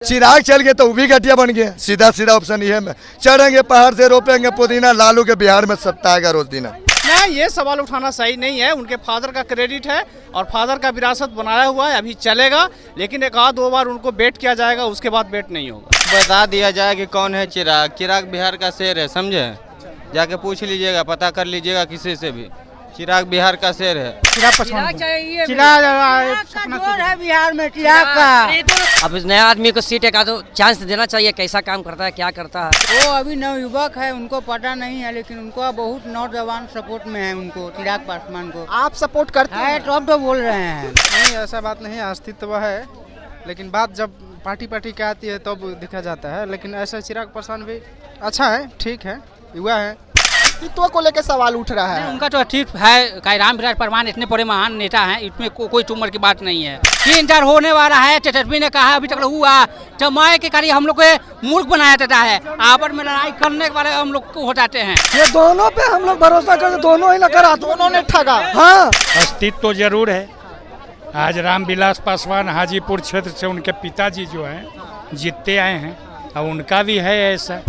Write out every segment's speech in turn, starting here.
चिराग चल गए तो वो भी घटिया बन गया। सीधा सीधा ऑप्शन ये है, चढ़ेंगे पहाड़ से रोपेंगे पुदीना, लालू के बिहार में सत्ता आएगा रोज दिन। ना ये सवाल उठाना सही नहीं है। उनके फादर का क्रेडिट है और फादर का विरासत बनाया हुआ है, अभी चलेगा, लेकिन एक आध दो बार उनको बेट किया जाएगा, उसके बाद बेट नहीं होगा। बता दिया जाए कि कौन है चिराग। चिराग बिहार का शेर है, समझे? जाके पूछ लीजिएगा, पता कर लीजिएगा किसी से भी। चिराग बिहार का शेर है। चिराग चाहिए, चिराग जोर है बिहार में चिराग का। अब इस नया आदमी को सीट एक आधो चांस देना चाहिए, कैसा काम करता है, क्या करता है। वो अभी नवयुवक है, उनको पता नहीं है, लेकिन उनको बहुत नौजवान सपोर्ट में है उनको, चिराग पासवान को। आप सपोर्ट करते हैं? तो अब तो बोल रहे हैं। नहीं, ऐसा बात नहीं है, अस्तित्व है, लेकिन बात जब पार्टी की आती है तब तो दिखा जाता है। लेकिन ऐसा चिराग पासवान भी अच्छा है, ठीक है, युवा है। अस्तित्व को लेकर सवाल उठ रहा है। उनका तो ठीक है, रामविलास पासवान इतने बड़े महान नेता हैं, इसमें कोई उम्र की बात नहीं है। 3-4 होने वाला है, तेजस्वी ने कहा अभी तक हुआ, जमाए के कार्य हम लोग को मूर्ख बनाया जाता है, आपस में लड़ाई करने के बारे हम लोग को हो जाते हैं। ये दोनों पे हम लोग भरोसा करते, दोनों ही लगा, दोनों ने ठगा। हाँ, अस्तित्व तो जरूर है। आज रामविलास पासवान हाजीपुर क्षेत्र से उनके पिताजी जो हैं जीतते आए हैं, अब उनका भी है ऐसा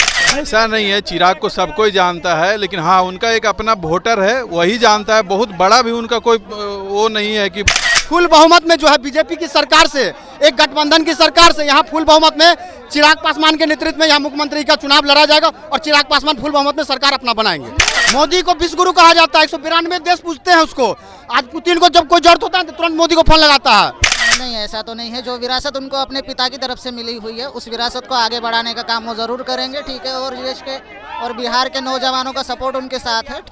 नहीं है। चिराग को सब कोई जानता है, लेकिन हाँ उनका एक अपना वोटर है, वही जानता है। बहुत बड़ा भी उनका कोई वो नहीं है कि फुल बहुमत में जो है बीजेपी की सरकार से, एक गठबंधन की सरकार से, यहाँ फुल बहुमत में चिराग पासवान के नेतृत्व में यहाँ मुख्यमंत्री का चुनाव लड़ा जाएगा और चिराग पासवान फुल बहुमत में सरकार अपना बनाएंगे। मोदी को विश्व गुरु कहा जाता है, 192 देश पूछते हैं उसको। आज पुतिन को जब कोई जरूरत होता है तो तुरंत मोदी को फोन लगाता है। नहीं, ऐसा तो नहीं है। जो विरासत उनको अपने पिता की तरफ से मिली हुई है, उस विरासत को आगे बढ़ाने का काम वो जरूर करेंगे, ठीक है। और देश के और बिहार के नौजवानों का सपोर्ट उनके साथ है।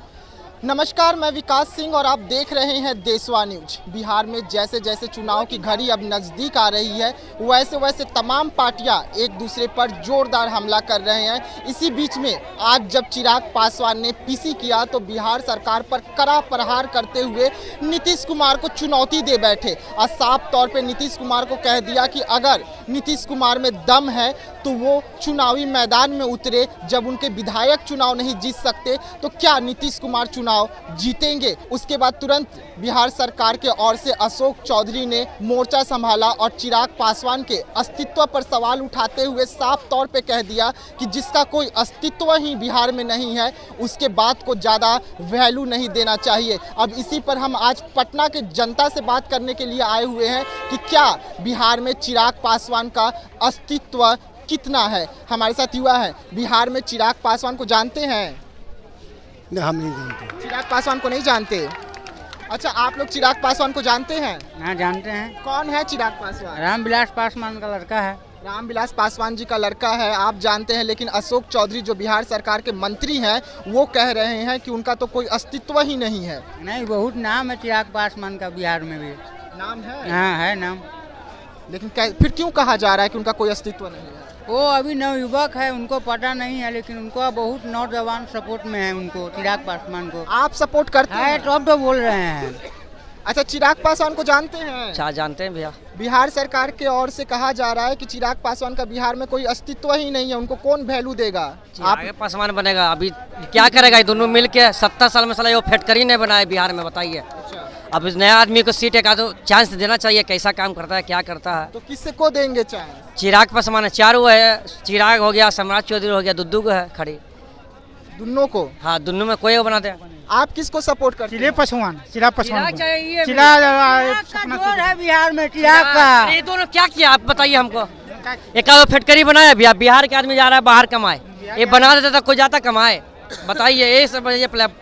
नमस्कार, मैं विकास सिंह और आप देख रहे हैं देशवा न्यूज। बिहार में जैसे जैसे चुनाव की घड़ी अब नज़दीक आ रही है, वैसे वैसे तमाम पार्टियां एक दूसरे पर जोरदार हमला कर रहे हैं। इसी बीच में आज जब चिराग पासवान ने पीसी किया तो बिहार सरकार पर कड़ा प्रहार करते हुए नीतीश कुमार को चुनौती दे बैठे और साफ तौर पर नीतीश कुमार को कह दिया कि अगर नीतीश कुमार में दम है तो वो चुनावी मैदान में उतरे। जब उनके विधायक चुनाव नहीं जीत सकते तो क्या नीतीश कुमार चुनाव जीतेंगे? उसके बाद तुरंत बिहार सरकार के ओर से अशोक चौधरी ने मोर्चा संभाला और चिराग पासवान के अस्तित्व पर सवाल उठाते हुए साफ तौर पे कह दिया कि जिसका कोई अस्तित्व ही बिहार में नहीं है, उसके बात को ज़्यादा वैल्यू नहीं देना चाहिए। अब इसी पर हम आज पटना के जनता से बात करने के लिए आए हुए हैं कि क्या बिहार में चिराग पासवान का अस्तित्व कितना है। हमारे साथ युवा है। बिहार में चिराग पासवान को जानते हैं? हम नहीं जानते। चिराग पासवान को नहीं जानते? अच्छा, आप लोग चिराग पासवान को जानते हैं? हाँ, जानते हैं। कौन है चिराग पासवान? रामविलास पासवान का लड़का है। रामविलास पासवान जी का लड़का है, आप जानते हैं। लेकिन अशोक चौधरी जो बिहार सरकार के मंत्री हैं, वो कह रहे हैं कि उनका तो कोई अस्तित्व ही नहीं है। नहीं, बहुत नाम है चिराग पासवान का बिहार में भी। नाम है? हाँ, है नाम। लेकिन फिर क्यों कहा जा रहा है कि उनका कोई अस्तित्व नहीं है? वो अभी नवयुवक है, उनको पता नहीं है, लेकिन उनको बहुत नौजवान सपोर्ट में है उनको, चिराग पासवान को। आप सपोर्ट करते हैं? तो अब तो बोल रहे हैं। अच्छा, चिराग पासवान को जानते हैं? अच्छा, जानते हैं भैया। बिहार सरकार के ओर से कहा जा रहा है कि चिराग पासवान का बिहार में कोई अस्तित्व ही नहीं है, उनको कौन वैल्यू देगा? आप पासवान बनेगा, अभी क्या करेगा? ये दोनों मिल के 70 साल में साला वो फैक्ट्री नहीं बनाए बिहार में, बताइए। अब इस नया आदमी को सीट एक आधो चांस देना चाहिए, कैसा काम करता है, क्या करता है। तो किससे को देंगे चांस? चिराग पासवान है, चारों है। चिराग हो गया, सम्राट चौधरी हो गया, दुद्दू को है खड़ी, दोनों को। हाँ, दोनों में कोई बना दे। आप किसको सपोर्ट करते हैं? चिराग पासवान चाहिए। जोर है बिहार में चिराग का। ये दोनों क्या किया आप बताइए हमको। एक आधो फैक्ट्री बनाया, बिहार के आदमी जा रहा है बाहर कमाए, ये बना देता था कोई जाता कमाए, बताइए। ये सब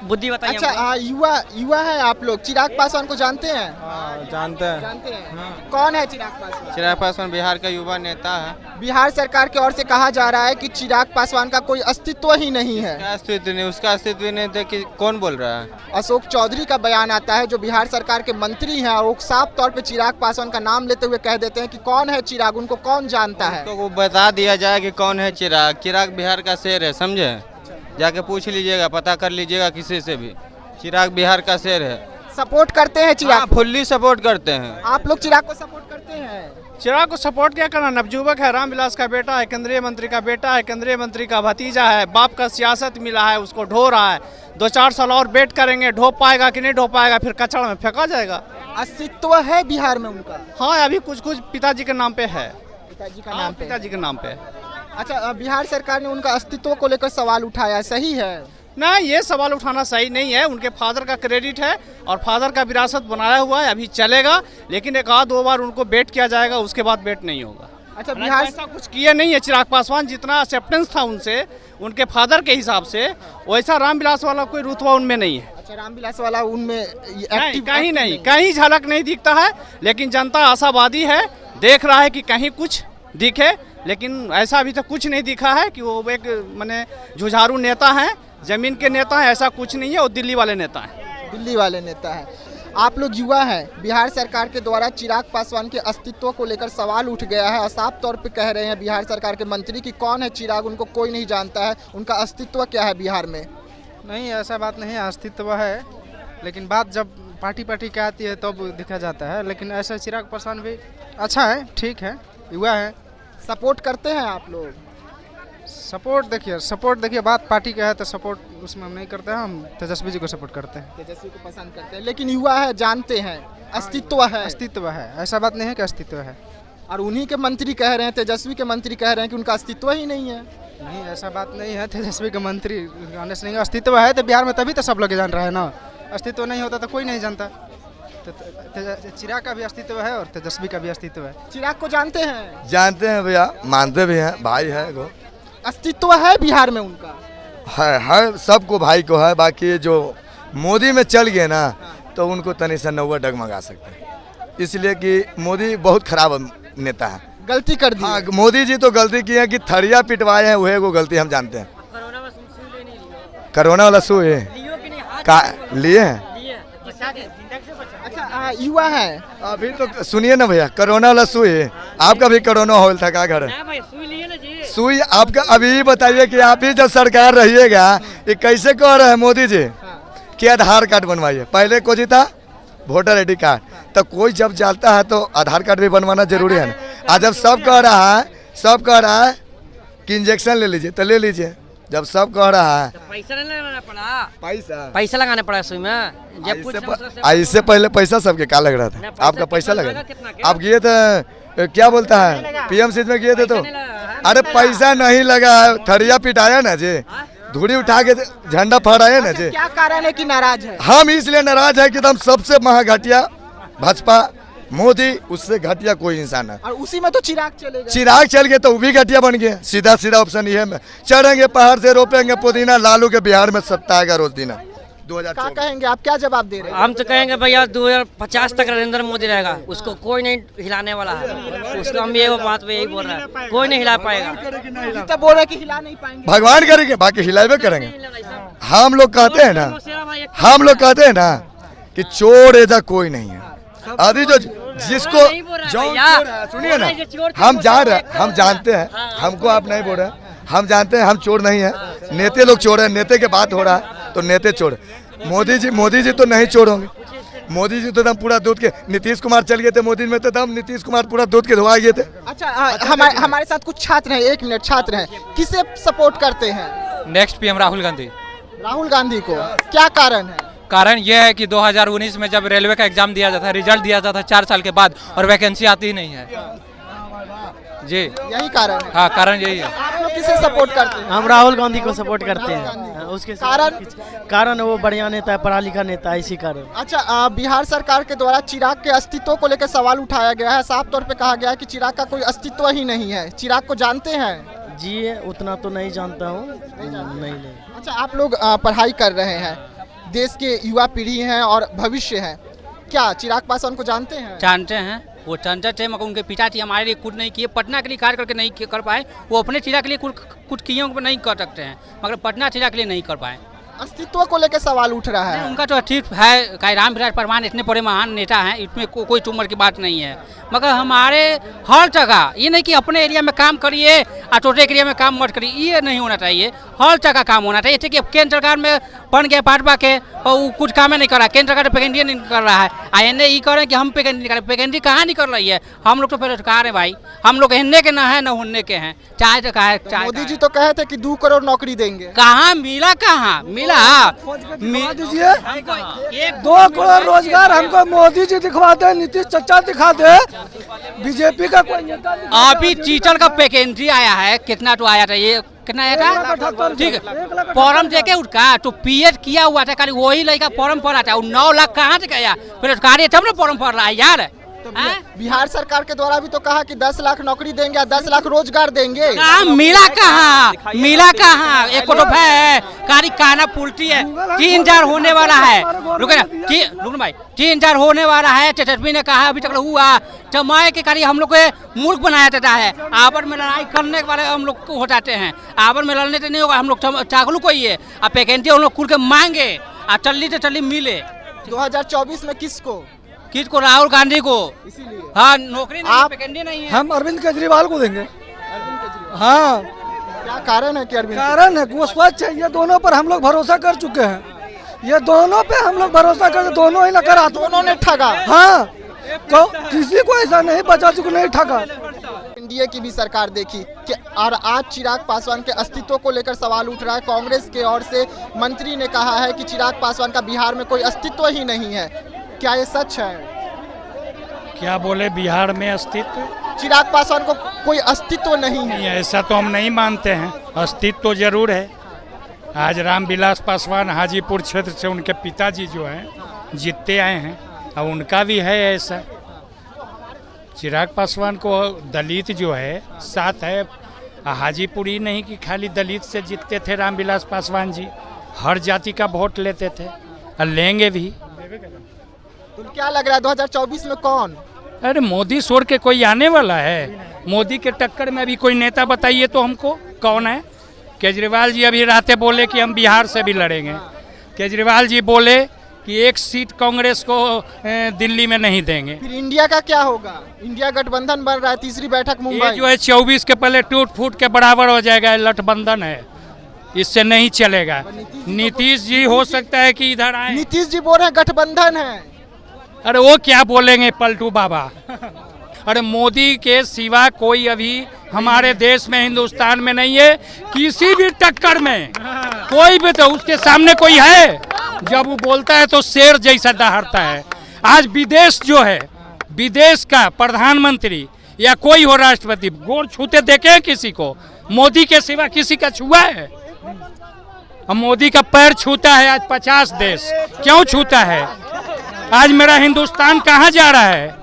बुद्धि बताइए। अच्छा, युवा है आप लोग। चिराग पासवान को जानते हैं? जानते हैं। जानते हैं। कौन है चिराग पासवान? चिराग पासवान बिहार का युवा नेता है। बिहार सरकार की ओर से कहा जा रहा है कि चिराग पासवान का कोई अस्तित्व ही नहीं है। क्या अस्तित्व नहीं? उसका अस्तित्व नहीं थे कि कौन बोल रहा है? अशोक चौधरी का बयान आता है, जो बिहार सरकार के मंत्री हैं, और वो साफ तौर पे चिराग पासवान का नाम लेते हुए कह देते हैं कि कौन है चिराग, उनको कौन जानता है। तो वो बता दिया जाए कि कौन है चिराग। चिराग बिहार का शेर है, समझे? जाके पूछ लीजिएगा, पता कर लीजिएगा किसी से भी। चिराग बिहार का शेर है। सपोर्ट करते हैं चिराग? फुल्ली सपोर्ट करते हैं। आप लोग चिराग को सपोर्ट करते हैं? चिराग को सपोर्ट क्या करना, नवयुवक है, रामविलास का बेटा है, केंद्रीय मंत्री का बेटा है, केंद्रीय मंत्री का भतीजा है, बाप का सियासत मिला है, उसको ढो रहा है। 2-4 साल और वेट करेंगे, ढो पाएगा कि नहीं ढो पाएगा, फिर कचड़ा में फेंका जाएगा। अस्तित्व है बिहार में उनका? हाँ, अभी कुछ पिताजी के नाम पे है। पिताजी का हाँ, नाम पे। पिताजी के नाम पे है। अच्छा, बिहार सरकार ने उनका अस्तित्व को लेकर सवाल उठाया, सही है? नहीं, ये सवाल उठाना सही नहीं है। उनके फादर का क्रेडिट है और फादर का विरासत बनाया हुआ है, अभी चलेगा, लेकिन एक आध दो बार उनको बेट किया जाएगा, उसके बाद बेट नहीं होगा। अच्छा, बिहार ऐसा कुछ किए नहीं है चिराग पासवान, जितना एक्सेप्टेंस था उनसे उनके फादर के हिसाब से, वैसा रामविलास वाला कोई रुतबा उनमें नहीं है। अच्छा, रामविलास वाला उनमें नहीं, कहीं नहीं, कहीं झलक नहीं दिखता है, लेकिन जनता आशावादी है, देख रहा है कि कहीं कुछ दिखे, लेकिन ऐसा अभी तक कुछ नहीं दिखा है कि वो एक माने जुझारू नेता हैं, जमीन के नेता हैं, ऐसा कुछ नहीं है। वो दिल्ली वाले नेता हैं। दिल्ली वाले नेता है। आप लोग युवा हैं, बिहार सरकार के द्वारा चिराग पासवान के अस्तित्व को लेकर सवाल उठ गया है और साफ तौर पे कह रहे हैं बिहार सरकार के मंत्री कि कौन है चिराग, उनको कोई नहीं जानता है, उनका अस्तित्व क्या है बिहार में। नहीं, ऐसा बात नहीं है, अस्तित्व है, लेकिन बात जब पार्टी की आती है तब तो दिखा जाता है। लेकिन ऐसा चिराग पासवान भी अच्छा है, ठीक है, युवा है। सपोर्ट करते हैं आप लोग? सपोर्ट देखिए बात पार्टी का है तो सपोर्ट उसमें हम नहीं करते हैं, हम तेजस्वी जी को सपोर्ट करते हैं। तेजस्वी को पसंद करते हैं, लेकिन युवा है, जानते हैं अस्तित्व है। अस्तित्व है, ऐसा बात नहीं है कि अस्तित्व है। और उन्हीं के मंत्री कह रहे हैं, तेजस्वी के मंत्री कह रहे हैं कि उनका अस्तित्व ही नहीं है। नहीं, ऐसा बात नहीं है, तेजस्वी के मंत्री ऑनेस्ट नहीं है। अस्तित्व है तो बिहार में तभी तो सब लोग जान रहे हैं ना, अस्तित्व नहीं होता तो कोई नहीं जानता। तो चिराग का भी अस्तित्व है और तेजस्वी का भी अस्तित्व है। चिराग को जानते हैं? जानते हैं भैया, मानते भी हैं, भाई है वो। अस्तित्व है बिहार में उनका? है, सबको भाई को है। बाकी जो मोदी में चल गए ना तो उनको तनी सा नौवा डगमगा सकते हैं, इसलिए कि मोदी बहुत खराब नेता है, गलती कर दी। हाँ, मोदी जी तो गलती की है कि थरिया पिटवाए हैं, वही वो गलती हम जानते हैं। कोरोना वाला सुई का लिए हैं। अच्छा, युवा है, अभी तो सुनिए ना भैया, कोरोना वाला सुई, आपका भी कोरोना होल था, क्या घर सुई आपका? अभी बताइए कि आप ही जब सरकार रहिएगा, ये कैसे कह रहे हैं मोदी जी कि आधार कार्ड बनवाइए? पहले को जी था वोटर आईडी कार्ड, तो कोई जब जाता है तो आधार कार्ड भी बनवाना जरूरी है ना। आज जब सब कह रहा है कि इंजेक्शन ले लीजिए, तो ले लीजिए। जब सब कह रहा है पैसा नहीं लगाना पड़ा, पैसा लगाना पड़ा सुई में। इससे पहले पैसा सबके क्या लग रहा था, आपका पैसा लगा? आप गए थे, क्या बोलता है, पीएमसी में गए थे तो अरे पैसा नहीं लगा है, थरिया पिटाया ना जी, धूड़ी उठा के झंडा फहराया ना जी। क्या कारण है कि नाराज है? हम इसलिए नाराज है कि हम सबसे महाघटिया भाजपा, मोदी, उससे घटिया कोई इंसान है। और उसी में तो चिराग चलेगा। चिराग चल गए तो वो भी घटिया बन गए। सीधा ऑप्शन ये है, चढ़ेंगे पहाड़ से रोपेंगे पुदीना, लालू के बिहार में सत्ता आएगा रोज दिन। 2024 क्या कहेंगे आप, क्या जवाब दे रहे हैं? हम तो कहेंगे भैया 2050 तक नरेंद्र मोदी रहेगा, उसको कोई नहीं हिलाने वाला है। उसको हम ये बात पे यही बोल रहे हैं, कोई नहीं हिला पाएगा। तो बोल रहे कि हिला नहीं पाएंगे, भगवान करेंगे, बाकी हिलावे करेंगे। हम लोग कहते हैं ना कि चोर ऐसा कोई नहीं है। अभी जो जिसको सुनिए ना, हम जानते हैं, हमको आप नहीं बोल रहे, हम जानते हैं हम चोर नहीं है, नेता लोग चोर है, नेता के बात हो रहा है तो नेता चोर। मोदी जी तो नहीं चोर होंगे। मोदी जी तो एकदम पूरा दूध के, नीतीश कुमार चल गए थे मोदी में, तो एकदम नीतीश कुमार पूरा दूध के धोआ गए थे। अच्छा, हमारे साथ कुछ छात्र हैं, 1 मिनट, छात्र हैं, किसे सपोर्ट करते हैं? Next PM Rahul Gandhi. राहुल गांधी को, क्या कारण है? कारण यह है कि 2019 में जब रेलवे का एग्जाम दिया जाता है, रिजल्ट दिया जाता है 4 साल के बाद और वैकेंसी आती ही नहीं है जी, यही कारण है। हाँ, कारण यही है। आप लोग किसे सपोर्ट करते हैं? हम राहुल गांधी को सपोर्ट करते हैं। उसके कारण वो बढ़िया नेता है, पढ़ा लिखा नेता है, इसी कारण। अच्छा, बिहार सरकार के द्वारा चिराग के अस्तित्व को लेकर सवाल उठाया गया है, साफ तौर पे कहा गया है कि चिराग का कोई अस्तित्व ही नहीं है। चिराग को जानते हैं? जी, उतना तो नहीं जानता हूँ, नहीं। अच्छा, आप लोग पढ़ाई कर रहे हैं, देश के युवा पीढ़ी हैं और भविष्य है, क्या चिराग पासवान को जानते हैं? जानते हैं, वो जानते थे, मगर उनके पिताजी हमारे लिए कुछ नहीं किए, पटना के लिए कार्य करके नहीं कर पाए। वो अपने चिराग के लिए कुछ किए नहीं कर सकते हैं, मगर पटना चिराग के लिए नहीं कर पाए। अस्तित्व को लेकर सवाल उठ रहा है। उनका तो ठीक है, रामविलास पासवान इतने बड़े महान नेता हैं, इसमें कोई उम्र की बात नहीं है, मगर हमारे हर जगह ये नहीं कि अपने एरिया में काम करिए और छोटे एरिया में काम मत करिए, ये नहीं होना चाहिए। हर जगह काम होना चाहिए। जैसे कि केंद्र सरकार में बन गया भाजपा के, और वो कुछ काम नहीं कर रहा है, केंद्र सरकार पैकेंडी नहीं कर रहा है, एने ये कह रहे हैं कि हम पैकेंडी नहीं कर रहे। पैकेंडी कहाँ नहीं कर रही है, हम लोग तो बेरोजगार है भाई, हम लोग हिन्ने के ना है न होने के हैं, चाहे तो कहा है। मोदी जी तो कहे थे कि 2 करोड़ नौकरी देंगे, कहाँ मिला, कहाँ मिला दीजिए 2 करोड़ रोजगार हमको मोदी जी दिखवा दे, नीतीश चाचा दिखा दे, बीजेपी का कोई नेता। अभी टीचर का वैकेंसी आया है, कितना तो आया था, ये कितना आया था, ठीक है, फॉर्म देके उठका तो पीएच किया हुआ था, खाली वही लड़का फॉर्म भरा था, 9 लाख कहाँ से गया, फिर कार्य तब ना फॉर्म भर रहा है यार। तो बिहार सरकार के द्वारा भी तो कहा कि 10 लाख नौकरी देंगे, 10 लाख रोजगार देंगे, मिला कहाँ एक तो है कारी काना पुलटी है, 3000 होने वाला है, रुक भाई 3000 होने वाला है। तेजस्वी ने कहा अभी तक हुआ, जमाए के कारी हम लोग को मूर्ख बनाया जाता है, आपस में लड़ाई करने वाले हम लोग को हो जाते हैं, आपस में लड़ने से नहीं होगा, हम लोग चागलू को ही है, अब वैकेंसी हम लोग खुल के मांगे, अब चल्ली मिले। 2024 में किसको राहुल गांधी को, इसीलिए हाँ नौकरी नहीं है। हम अरविंद केजरीवाल को देंगे। हाँ, क्या कारण है कि अरविंद? कारण है वो स्वच्छ है, ये दोनों पर हम लोग भरोसा कर चुके हैं, ये दोनों पे हम लोग भरोसा कर, दोनों ही नकारात्मक, दोनों ने ठगा। हाँ, तो किसी को ऐसा नहीं बचा चुके, नहीं ठगा। एनडीए की भी सरकार देखी कि और आज चिराग पासवान के अस्तित्व को लेकर सवाल उठ रहा है। कांग्रेस के ओर से मंत्री ने कहा है कि चिराग पासवान का बिहार में कोई अस्तित्व ही नहीं है, क्या ये सच है? क्या बोले, बिहार में अस्तित्व? चिराग पासवान को कोई अस्तित्व नहीं है। ऐसा तो हम नहीं मानते हैं, अस्तित्व तो जरूर है। आज रामविलास पासवान हाजीपुर क्षेत्र से उनके पिताजी जो हैं जीतते आए हैं, और उनका भी है ऐसा। चिराग पासवान को दलित जो है साथ है, हाजीपुर ही नहीं कि खाली दलित से जीतते थे रामविलास पासवान जी, हर जाति का वोट लेते थे और लेंगे भी। तो क्या लग रहा है 2024 में कौन? अरे मोदी छोड़ के कोई आने वाला है? मोदी के टक्कर में अभी कोई नेता बताइए तो हमको, कौन है? केजरीवाल जी अभी रातें बोले कि हम बिहार से भी लड़ेंगे, केजरीवाल जी बोले कि 1 सीट कांग्रेस को दिल्ली में नहीं देंगे। फिर इंडिया का क्या होगा? इंडिया गठबंधन बन रहा है, तीसरी बैठक मुंबई, जो है 24 के पहले टूट फूट के बराबर हो जाएगा, लठबंधन है, इससे नहीं चलेगा। नीतीश जी हो सकता है कि इधर आए, नीतीश जी बोल रहे हैं गठबंधन है। अरे वो क्या बोलेंगे पलटू बाबा। अरे मोदी के सिवा कोई अभी हमारे देश में, हिंदुस्तान में नहीं है, किसी भी टक्कर में कोई भी, तो उसके सामने कोई है? जब वो बोलता है तो शेर जैसा दहाड़ता है। आज विदेश जो है, विदेश का प्रधानमंत्री या कोई हो राष्ट्रपति गोड़ छूते देखे हैं किसी को? मोदी के सिवा किसी का छुआ है? अब मोदी का पैर छूता है आज 50 देश, क्यों छूता है? आज मेरा हिंदुस्तान कहाँ जा रहा है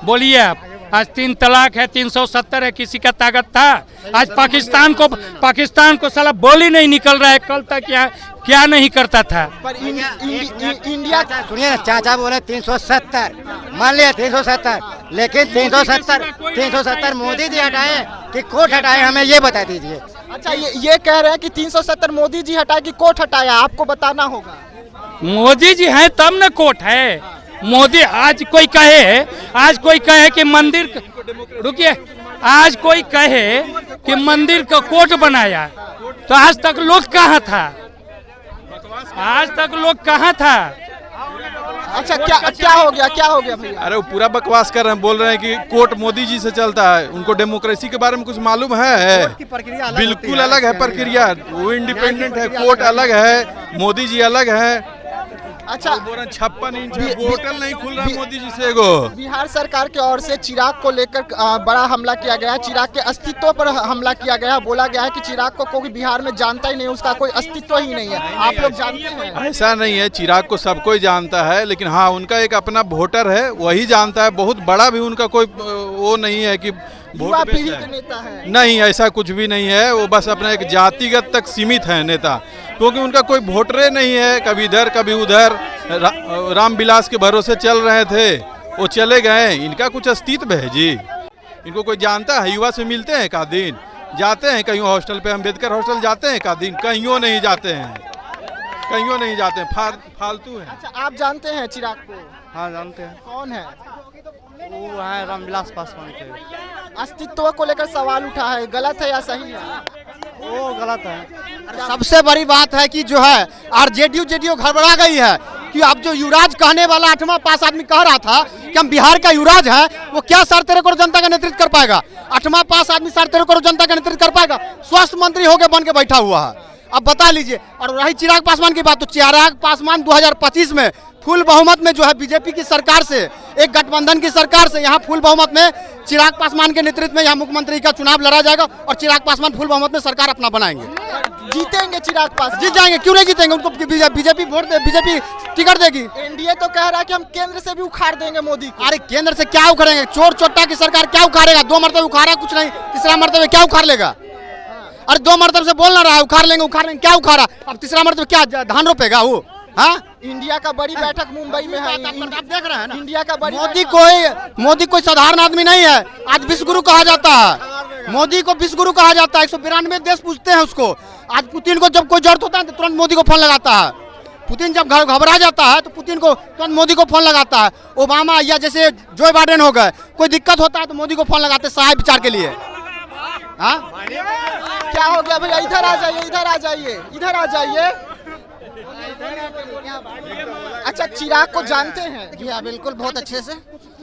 बोलिए आप? आज 3 तलाक है, 370 है, किसी का ताकत था? आज पाकिस्तान को साला बोल ही नहीं निकल रहा है, कल तक क्या नहीं करता था। पर इंडिया सुनिए, चाचा बोले 370, मान लिया 370, लेकिन 370 मोदी जी हटाए कि कोर्ट हटाए, हमें ये बता दीजिए। अच्छा, ये कह रहे हैं कि 370 मोदी जी हटाए कि कोर्ट हटाया, आपको बताना होगा। मोदी जी हैं तब न कोर्ट है। मोदी आज कोई कहे कि मंदिर, रुकिए, आज कोई कहे कि मंदिर का कोर्ट बनाया, तो आज तक लोग कहाँ था? अच्छा, क्या हो गया भैया? अरे वो पूरा बकवास कर रहे हैं, बोल रहे हैं कि कोर्ट मोदी जी से चलता है, उनको डेमोक्रेसी के बारे में कुछ मालूम है? बिल्कुल अलग है प्रक्रिया, वो इंडिपेंडेंट है, कोर्ट अलग है, मोदी जी अलग है। अच्छा, 56 इंच होटल नहीं खुल रहा मोदी जी से। एगो बिहार सरकार की ओर से चिराग को लेकर बड़ा हमला किया गया है, चिराग के अस्तित्व पर हमला किया गया है, बोला गया है कि चिराग को कोई बिहार में जानता ही नहीं, उसका कोई अस्तित्व ही नहीं है। आप लोग जानते हैं? ऐसा नहीं है, चिराग को सब कोई जानता है, लेकिन हाँ उनका एक अपना वोटर है, वही जानता है। बहुत बड़ा भी उनका कोई वो नहीं है कि युवा पीढ़ी के नेता है, नहीं, ऐसा कुछ भी नहीं है। वो बस अपना एक जातिगत तक सीमित है नेता, क्योंकि उनका कोई वोटरे नहीं है। कभी इधर कभी उधर, रामविलास के भरोसे चल रहे थे, वो चले गए। इनका कुछ अस्तित्व है जी? इनको कोई जानता है? युवा से मिलते हैं का दिन? जाते हैं कहीं हॉस्टल पे, अम्बेडकर हॉस्टल जाते हैं का दिन? कहीं नहीं जाते हैं, फालतू है। अच्छा, आप जानते हैं चिराग को? हाँ जानते हैं। कौन है वो? है रामविलास पासवान के। अस्तित्व को लेकर सवाल उठा है, गलत है या सही है? वो गलत है। सबसे बड़ी बात है कि जो है आरजेडीयू घबरा गई है कि अब जो युवराज कहने वाला 8वां पास आदमी कह रहा था कि हम बिहार का युवराज है, वो क्या 13.5 करोड़ जनता का नेतृत्व कर पाएगा? 8वां पास आदमी 13.5 करोड़ जनता का नेतृत्व कर पाएगा? स्वास्थ्य मंत्री होकर बन के बैठा हुआ है। अब बता लीजिए। और रही चिराग पासवान की बात, तो चिराग पासवान 2025 में फुल बहुमत में जो है बीजेपी की सरकार से, एक गठबंधन की सरकार से यहाँ फुल बहुमत में चिराग पासवान के नेतृत्व में यहाँ मुख्यमंत्री का चुनाव लड़ा जाएगा और चिराग पासवान फुल बहुमत में सरकार अपना बनाएंगे। जीतेंगे चिराग पासवान? जीत जाएंगे, क्यों नहीं जीतेंगे? उनको बीजेपी वोट दे, बीजेपी टिकट देगी। एनडीए तो कह रहा है कि हम केंद्र से भी उखाड़ देंगे मोदी को। अरे केंद्र से क्या उखाड़ेंगे? चोर चोट्टा की सरकार क्या उखाड़ेगा? 2 मरतबे उखाड़ा कुछ नहीं, तीसरा मरतबे क्या उखाड़ लेगा? अरे 2 मरतबे से बोल ना रहा है उखाड़ लेंगे, क्या उखाड़ा? अब तीसरा मरतबे क्या धान रोपेगा वो? हाँ, इंडिया का बड़ी बैठक मुंबई में है, आप देख रहे हैं ना। इंडिया का बड़ी मोदी कोई साधारण आदमी नहीं है। आज विश्वगुरु कहा जाता है, मोदी को विश्वगुरु कहा जाता है। 192 देश पूछते हैं उसको। आज पुतिन को जब कोई जरूरत होता है तो तुरंत मोदी को फोन लगाता है। पुतिन जब घबरा जाता है तो पुतिन को तुरंत मोदी को फोन लगाता है। ओबामा या जैसे जो बाइडेन हो गए, कोई दिक्कत होता है तो मोदी को फोन लगाते हैं सहाय विचार के लिए। हाँ, क्या हो गया भैया? इधर आ जाइए, इधर आ जाइए, इधर आ जाइए। अच्छा, चिराग को जानते हैं? जी हाँ, बिल्कुल, बहुत अच्छे से।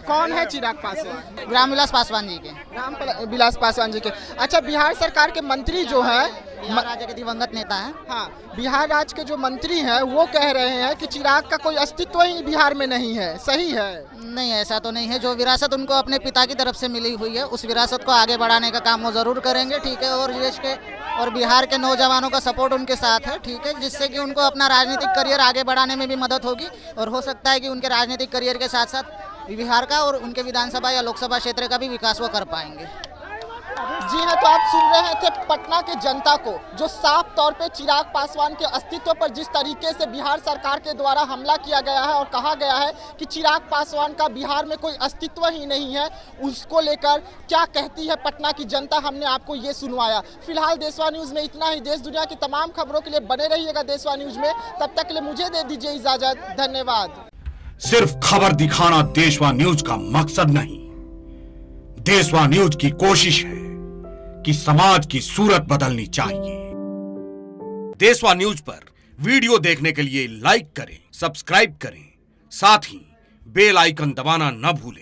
कौन है चिराग पासवान? रामविलास पासवान जी के। रामविलास पासवान जी के। अच्छा, बिहार सरकार के मंत्री जो हैं, बिहार राज्य के दिवंगत नेता हैं। हाँ, बिहार राज्य के जो मंत्री हैं वो कह रहे हैं कि चिराग का कोई अस्तित्व ही बिहार में नहीं है, सही है? नहीं, ऐसा तो नहीं है। जो विरासत उनको अपने पिता की तरफ से मिली हुई है, उस विरासत को आगे बढ़ाने का काम वो जरूर करेंगे, ठीक है। और देश के और बिहार के नौजवानों का सपोर्ट उनके साथ है, ठीक है, जिससे कि उनको अपना राजनीतिक करियर आगे बढ़ाने में भी मदद होगी। और हो सकता है कि उनके राजनीतिक करियर के साथ साथ बिहार का और उनके विधानसभा या लोकसभा क्षेत्र का भी विकास वो कर पाएंगे। जी हाँ, तो आप सुन रहे थे पटना के जनता को, जो साफ तौर पे चिराग पासवान के अस्तित्व पर जिस तरीके से बिहार सरकार के द्वारा हमला किया गया है और कहा गया है कि चिराग पासवान का बिहार में कोई अस्तित्व ही नहीं है, उसको लेकर क्या कहती है पटना की जनता, हमने आपको ये सुनवाया। फिलहाल देशवा न्यूज़ में इतना ही। देश दुनिया की तमाम खबरों के लिए बने रहिएगा देशवा न्यूज़ में। तब तक के लिए मुझे दे दीजिए इजाजत। धन्यवाद। सिर्फ खबर दिखाना देशवा न्यूज का मकसद नहीं, देशवा न्यूज की कोशिश है कि समाज की सूरत बदलनी चाहिए। देशवा न्यूज पर वीडियो देखने के लिए लाइक करें, सब्सक्राइब करें, साथ ही बेल आइकन दबाना न भूलें।